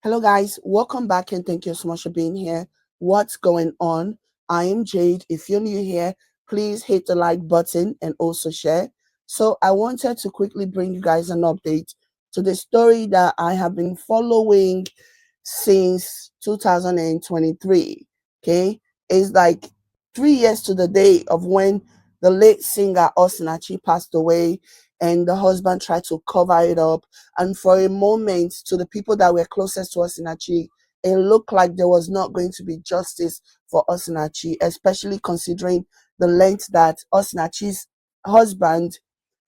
Hello, guys. Welcome back and thank you so much for being here. What's going on? I am Jade. If you're new here, please hit the like button and also share. So, I wanted to quickly bring you guys an update to the story that I have been following since 2023. Okay, it's like 3 years to the day of when the late singer Osinachi passed away, and the husband tried to cover it up. And for a moment, to the people that were closest to Osinachi, it looked like there was not going to be justice for Osinachi, especially considering the length that Osinachi's husband,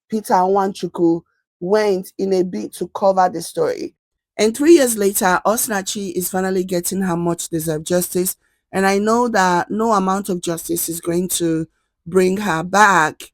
Peter Wanchuku, went in a bid to cover the story. And 3 years later, Osinachi is finally getting her much deserved justice. And I know that no amount of justice is going to bring her back.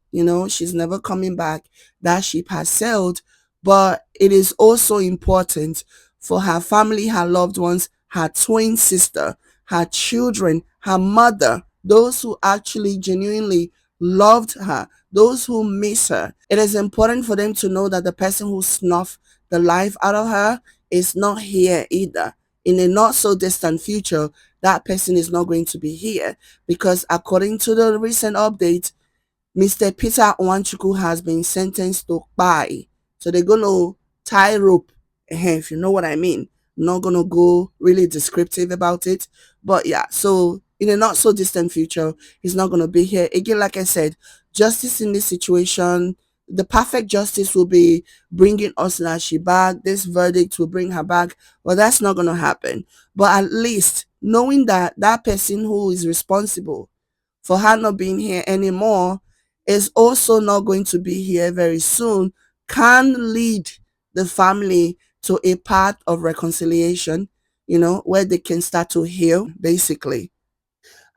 She's never coming back. That ship has sailed. But it is also important for her family, her loved ones, her twin sister, her children, her mother, those who actually genuinely loved her, those who miss her. It is important for them to know that the person who snuffed the life out of her is not here either. In a not so distant future, that person is not going to be here because, according to the recent update, Mr. Peter Wanchuku has been sentenced to buy. So they're going to tie rope, if you know what I mean. I'm not going to go really descriptive about it. But yeah, so in a not so distant future, he's not going to be here. Again, like I said, justice in this situation, the perfect justice will be bringing Osinachi back. This verdict will bring her back. Well, that's not going to happen. But at least knowing that that person who is responsible for her not being here anymore is also not going to be here very soon can lead the family to a path of reconciliation, where they can start to heal, basically.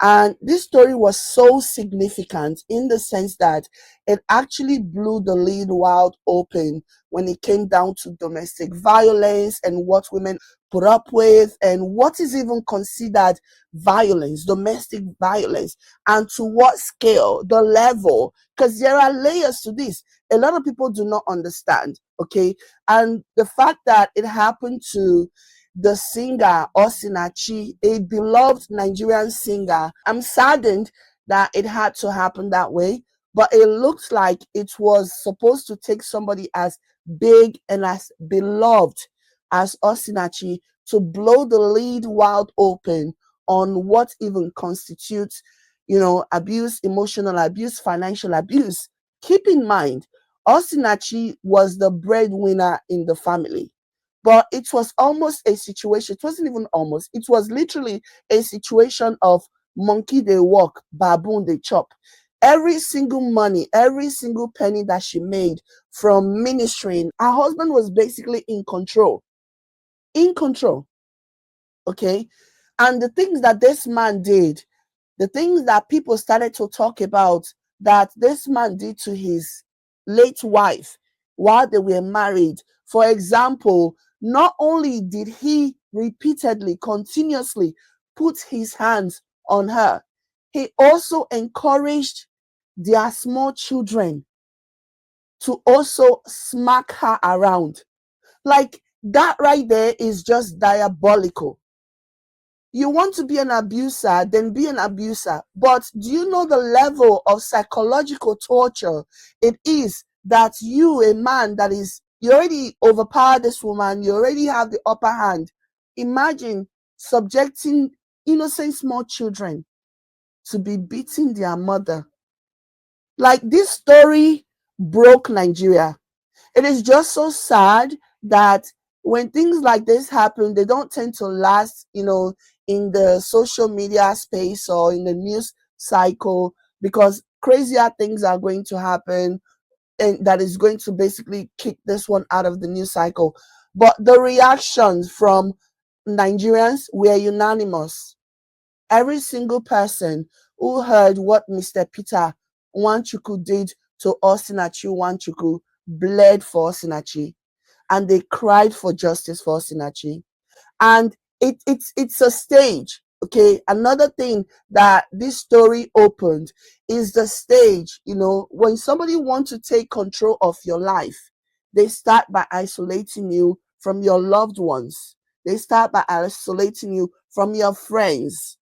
And this story was so significant in the sense that it actually blew the lead wide open when it came down to domestic violence and what women put up with and what is even considered violence, domestic violence, and to what scale, the level, because there are layers to this. A lot of people do not understand, okay? And the fact that it happened to the singer Osinachi, a beloved Nigerian singer. I'm saddened that it had to happen that way, but it looks like it was supposed to take somebody as big and as beloved as Osinachi to blow the lead wide open on what even constitutes, abuse, emotional abuse, financial abuse. Keep in mind, Osinachi was the breadwinner in the family, but it was almost a situation. It wasn't even almost, it was literally a situation of monkey they walk, baboon they chop. Every single money, every single penny that she made from ministering, her husband was basically in control. In control. Okay. And the things that this man did, the things that people started to talk about that this man did to his late wife while they were married. For example, not only did he repeatedly, continuously put his hands on her, he also encouraged their small children to also smack her around. Like that right there is just diabolical. You want to be an abuser, then be an abuser. But do you know the level of psychological torture it is that you, a man that is, you already overpowered this woman, you already have the upper hand. Imagine subjecting innocent small children to be beating their mother. Like this story broke Nigeria. It is just so sad that when things like this happen, they don't tend to last, in the social media space or in the news cycle, because crazier things are going to happen and that is going to basically kick this one out of the news cycle. But the reactions from Nigerians were unanimous. Every single person who heard what Mr. Peter Wanchuku did to Osinachi Wanchuku bled for Osinachi, and they cried for justice for Osinachi. And it's a stage. Okay, another thing that this story opened is the stage. When somebody wants to take control of your life, they start by isolating you from your loved ones. They start by isolating you from your friends.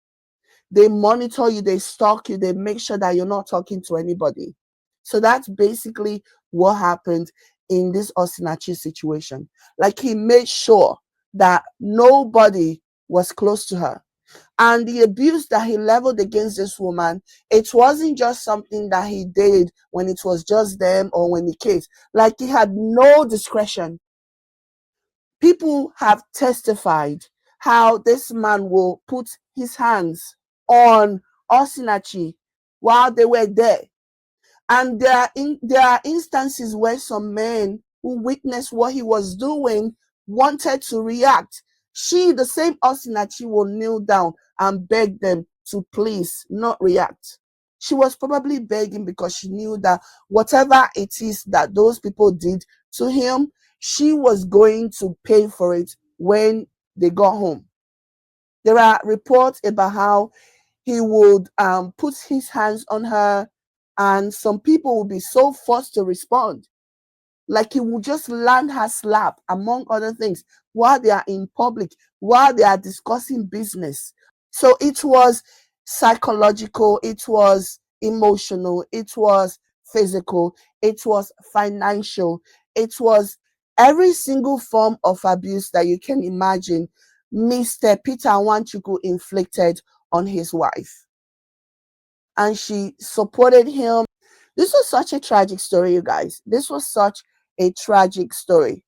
They monitor you, they stalk you, they make sure that you're not talking to anybody. So that's basically what happened in this Osinachi situation. Like he made sure that nobody was close to her. And the abuse that he leveled against this woman, it wasn't just something that he did when it was just them or when the kids. Like he had no discretion. People have testified how this man will put his hands on Osinachi while they were there. And there are instances where some men who witnessed what he was doing wanted to react. She, the same Osinachi, will kneel down and beg them to please not react. She was probably begging because she knew that whatever it is that those people did to him, she was going to pay for it when they got home. There are reports about how he would put his hands on her, and some people would be so forced to respond. Like he would just land her slap, among other things, while they are in public, while they are discussing business. So it was psychological, it was emotional, it was physical, it was financial, it was every single form of abuse that you can imagine Mr. Peter Wanchuku inflicted on his wife. And she supported him. This was such a tragic story, you guys. This was such a tragic story.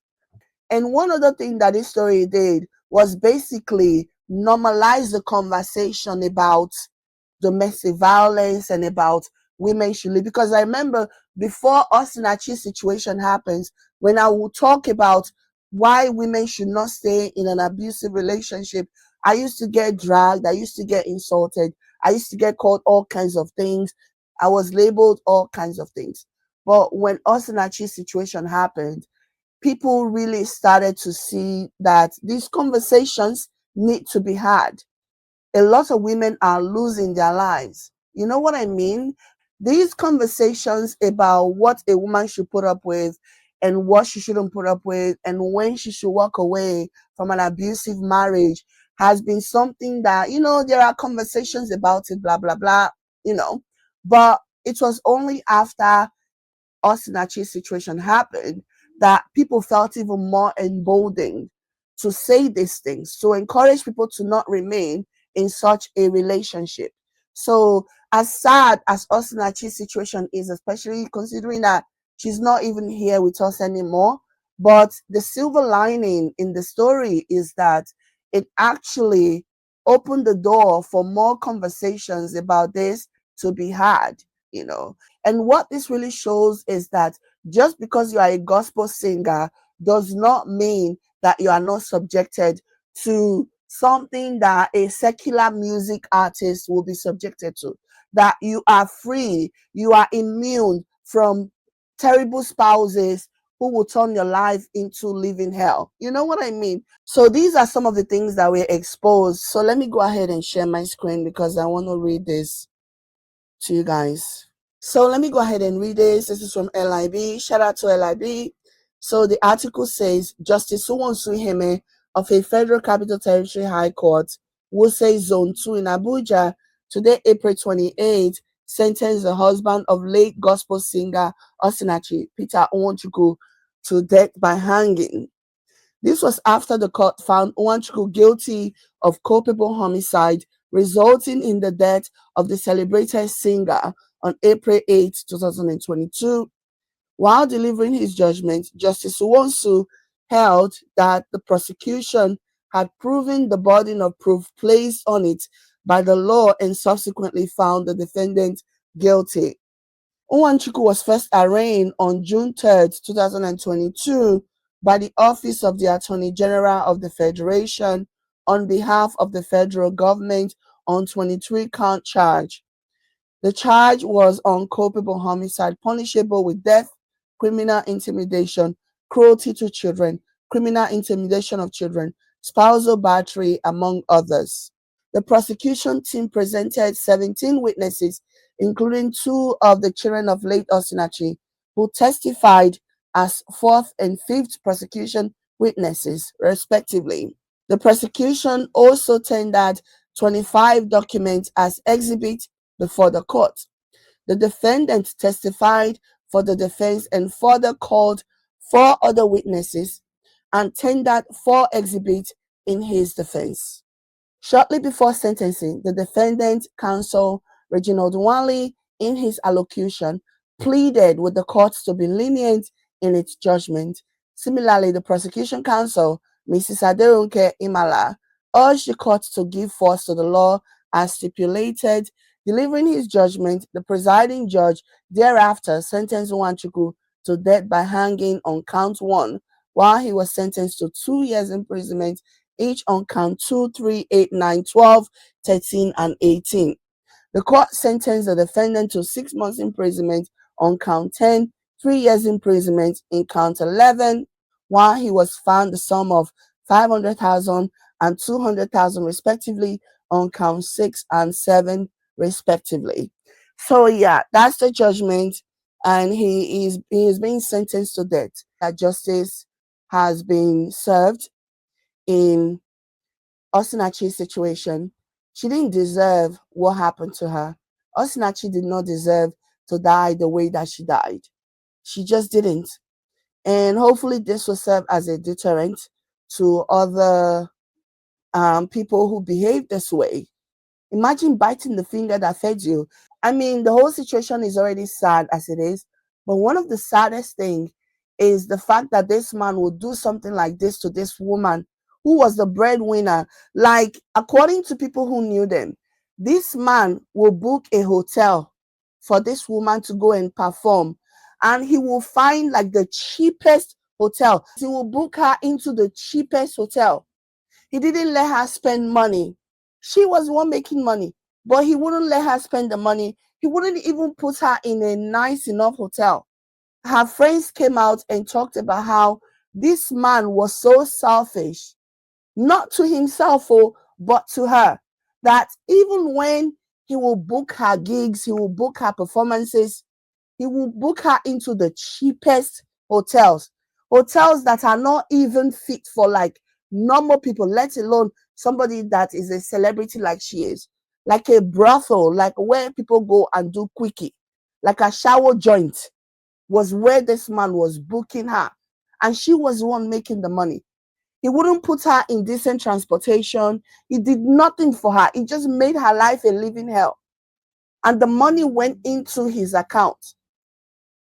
And one other thing that this story did was basically normalize the conversation about domestic violence and about women should leave. Because I remember before Osinachi's situation happens, when I would talk about why women should not stay in an abusive relationship, I used to get dragged, I used to get insulted, I used to get called all kinds of things. I was labeled all kinds of things. But when Osinachi's situation happened, people really started to see that these conversations need to be had. A lot of women are losing their lives. You know what I mean? These conversations about what a woman should put up with and what she shouldn't put up with and when she should walk away from an abusive marriage has been something that, there are conversations about it, blah, blah, blah, you know. But it was only after Osinachi's situation happened that people felt even more emboldened to say these things, to encourage people to not remain in such a relationship. So, as sad as Osinachi's situation is, especially considering that she's not even here with us anymore, but the silver lining in the story is that it actually opened the door for more conversations about this to be had, you know. And what this really shows is that just because you are a gospel singer does not mean that you are not subjected to something that a secular music artist will be subjected to. That you are free, you are immune from terrible spouses who will turn your life into living hell. You know what I mean? So these are some of the things that were exposed. So let me go ahead and share my screen because I want to read this to you guys. So let me go ahead and read this. This is from LIB. Shout out to LIB. So the article says Justice Suwonsu Heme of a Federal Capital Territory High Court, Wuse Zone 2 in Abuja, today, April 28, sentenced the husband of late gospel singer Osinachi, Peter Onwuchukwu, to death by hanging. This was after the court found Onwuchukwu guilty of culpable homicide, resulting in the death of the celebrated singer on April 8, 2022. While delivering his judgment, Justice Suwonsu held that the prosecution had proven the burden of proof placed on it by the law and subsequently found the defendant guilty. Onwuchukwu was first arraigned on June 3, 2022 by the Office of the Attorney General of the Federation on behalf of the federal government on 23-count charge. The charge was on culpable homicide punishable with death, criminal intimidation, cruelty to children, criminal intimidation of children, spousal battery, among others. The prosecution team presented 17 witnesses, including two of the children of late Osinachi, who testified as fourth and fifth prosecution witnesses, respectively. The prosecution also tendered 25 documents as exhibit before the court. The defendant testified for the defense and further called 4 other witnesses and tendered 4 exhibits in his defense. Shortly before sentencing, the defendant counsel, Reginald Wanley, in his allocution, pleaded with the court to be lenient in its judgment. Similarly, the prosecution counsel, Mrs. Aderunke Imala, urged the court to give force to the law as stipulated. Delivering his judgment, the presiding judge thereafter sentenced Nwachukwu to death by hanging on count 1, while he was sentenced to 2 years imprisonment each on count 2, 3, 8, 9, 12, 13, and 18. The court sentenced the defendant to 6 months imprisonment on count 10, 3 years imprisonment in count 11, while he was fined the sum of 500,000 and 200,000 respectively on count 6 and 7 respectively. So yeah, that's the judgment, and he is being sentenced to death. That justice has been served in Osinachi's situation. She didn't deserve what happened to her. Osinachi did not deserve to die the way that she died. She just didn't. And hopefully this will serve as a deterrent to other people who behave this way. Imagine biting the finger that fed you. I mean, the whole situation is already sad as it is, but one of the saddest things is the fact that this man would do something like this to this woman who was the breadwinner. Like, according to people who knew them, this man will book a hotel for this woman to go and perform, and he will find like the cheapest hotel. He will book her into the cheapest hotel. He didn't let her spend money. She was the one making money, but he wouldn't let her spend the money. He wouldn't even put her in a nice enough hotel. Her friends came out and talked about how this man was so selfish, not to himself, but to her, that even when he will book her gigs, he will book her performances, he will book her into the cheapest hotels that are not even fit for like normal people, let alone somebody that is a celebrity like she is, like a brothel, like where people go and do quickie, like a shower joint was where this man was booking her, and she was the one making the money. He wouldn't put her in decent transportation. He did nothing for her. He just made her life a living hell, and the money went into his account.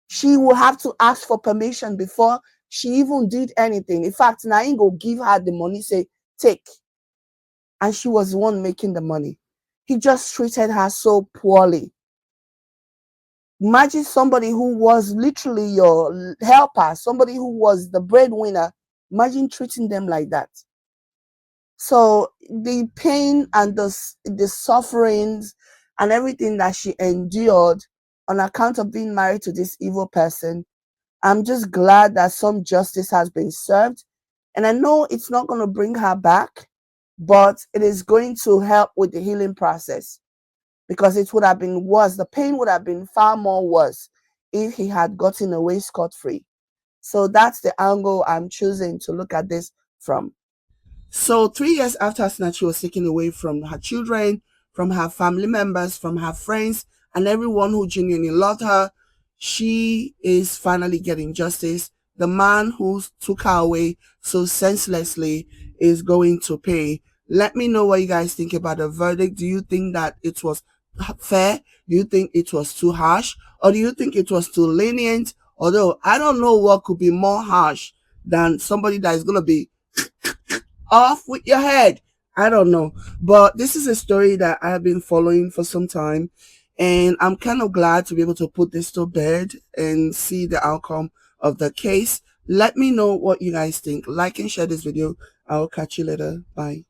She will have to ask for permission before she even did anything. In fact, Nain go give her the money, say, take. And she was the one making the money. He just treated her so poorly. Imagine somebody who was literally your helper, somebody who was the breadwinner. Imagine treating them like that. So the pain and the sufferings and everything that she endured on account of being married to this evil person, I'm just glad that some justice has been served. And I know it's not going to bring her back, but it is going to help with the healing process, because it would have been worse. The pain would have been far more worse if he had gotten away scot-free. So that's the angle I'm choosing to look at this from. So 3 years after Osinachi was taken away from her children, from her family members, from her friends, and everyone who genuinely loved her, she is finally getting justice. The man who took her away so senselessly is going to pay. Let me know what you guys think about the verdict. Do you think that it was fair? Do you think it was too harsh? Or do you think it was too lenient? Although I don't know what could be more harsh than somebody that is going to be off with your head. I don't know. But this is a story that I've been following for some time. And I'm kind of glad to be able to put this to bed and see the outcome of the case. Let me know what you guys think. Like and share this video. I'll catch you later. Bye.